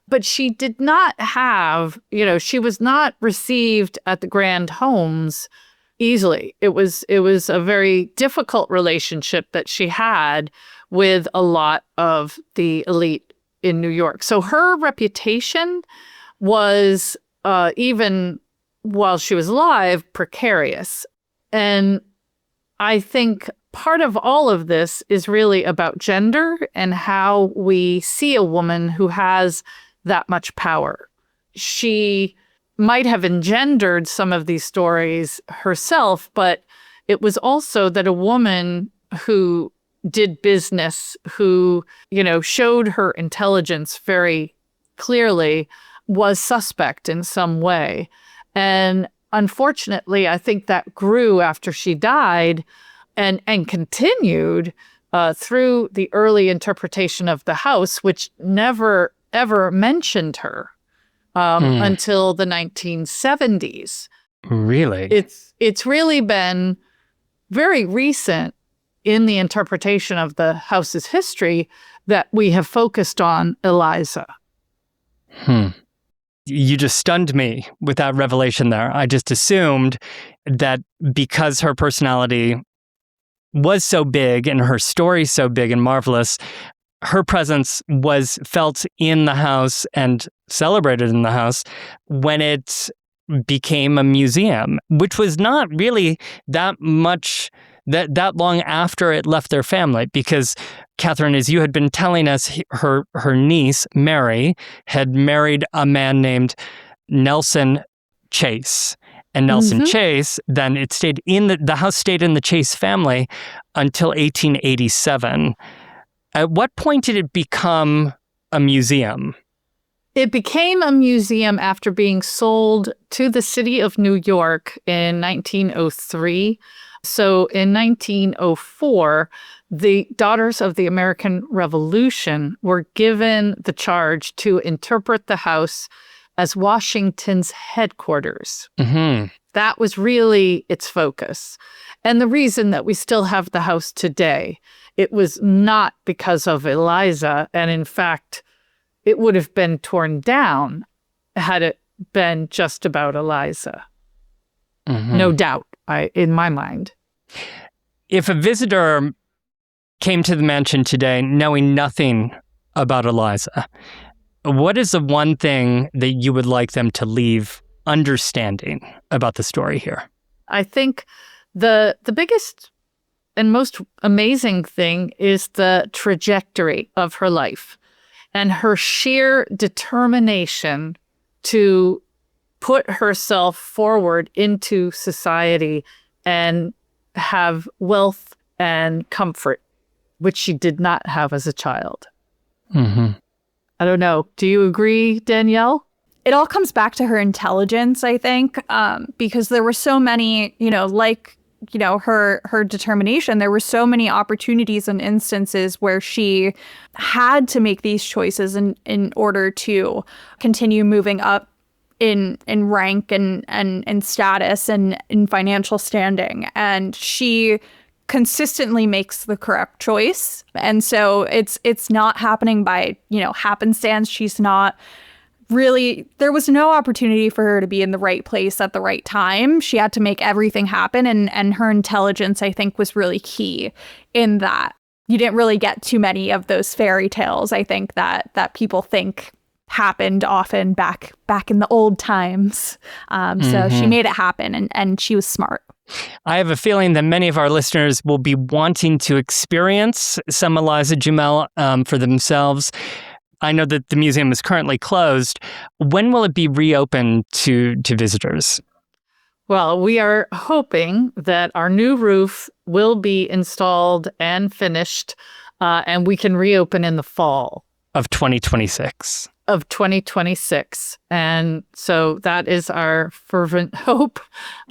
but she did not have, you know, she was not received at the grand homes easily. It was a very difficult relationship that she had with a lot of the elite in New York. So her reputation was, even while she was alive, precarious. And I think part of all of this is really about gender and how we see a woman who has that much power. She might have engendered some of these stories herself, but it was also that a woman who did business, who, you know, showed her intelligence very clearly, was suspect in some way. And unfortunately, I think that grew after she died and continued through the early interpretation of the house, which never, ever mentioned her until the 1970s. Really? It's really been very recent in the interpretation of the house's history that we have focused on Eliza. You just stunned me with that revelation there. I just assumed that because her personality was so big and her story so big and marvelous, her presence was felt in the house and celebrated in the house when it became a museum, which was not really that much that long after it left their family, because Catherine, as you had been telling us, her niece, Mary, had married a man named Nelson Chase. and Nelson Chase, then it stayed in the house stayed in the Chase family until 1887. At what point did it become a museum? It became a museum after being sold to the city of New York in 1903. So in 1904, the Daughters of the American Revolution were given the charge to interpret the house as Washington's headquarters. That was really its focus. And the reason that we still have the house today, it was not because of Eliza. And in fact, it would have been torn down had it been just about Eliza. No doubt, in my mind. If a visitor came to the mansion today knowing nothing about Eliza, what is the one thing that you would like them to leave understanding about the story here? I think the biggest and most amazing thing is the trajectory of her life and her sheer determination to put herself forward into society and have wealth and comfort, which she did not have as a child. I don't know. Do you agree, Danielle? It all comes back to her intelligence, I think, because there were so many, her determination. There were so many opportunities and instances where she had to make these choices in order to continue moving up in rank and status and in financial standing. And she consistently makes the correct choice. And so it's not happening by, happenstance. She's not really, there was no opportunity for her to be in the right place at the right time. She had to make everything happen. And her intelligence, I think, was really key in that. You didn't really get too many of those fairy tales, I think, that people think happened often back in the old times. So she made it happen, and she was smart. I have a feeling that many of our listeners will be wanting to experience some Eliza Jumel for themselves. I know that the museum is currently closed. When will it be reopened to visitors? Well, we are hoping that our new roof will be installed and finished, and we can reopen in the fall of 2026. And so that is our fervent hope,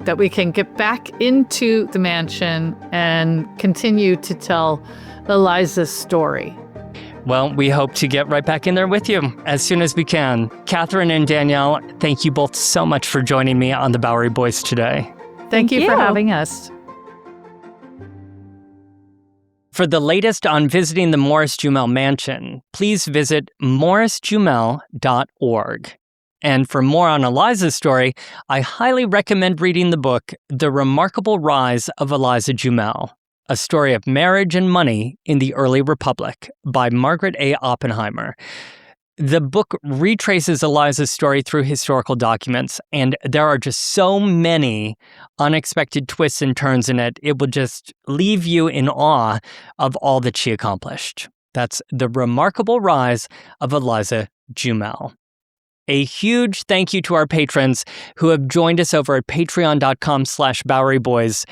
that we can get back into the mansion and continue to tell Eliza's story. Well, we hope to get right back in there with you as soon as we can. Catherine and Danielle, thank you both so much for joining me on the Bowery Boys today. Thank you for having us. For the latest on visiting the Morris-Jumel Mansion, please visit morrisjumel.org. And for more on Eliza's story, I highly recommend reading the book, The Remarkable Rise of Eliza Jumel, A Story of Marriage and Money in the Early Republic by Margaret A. Oppenheimer. The book retraces Eliza's story through historical documents, and there are just so many unexpected twists and turns in it. It will just leave you in awe of all that she accomplished. That's The Remarkable Rise of Eliza Jumel. A huge thank you to our patrons who have joined us over at patreon.com/BoweryBoys.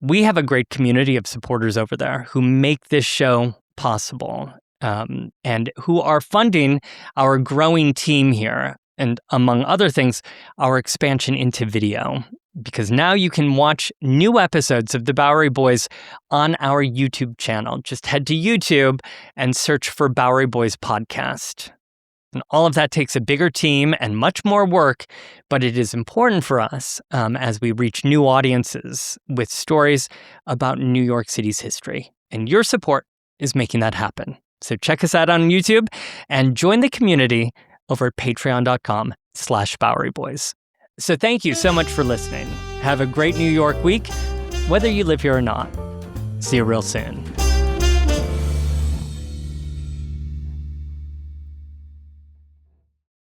We have a great community of supporters over there who make this show possible. And who are funding our growing team here, and among other things, our expansion into video. Because now you can watch new episodes of The Bowery Boys on our YouTube channel. Just head to YouTube and search for Bowery Boys Podcast. And all of that takes a bigger team and much more work, but it is important for us as we reach new audiences with stories about New York City's history. And your support is making that happen. So check us out on YouTube and join the community over at patreon.com/BoweryBoys. So thank you so much for listening. Have a great New York week, whether you live here or not. See you real soon.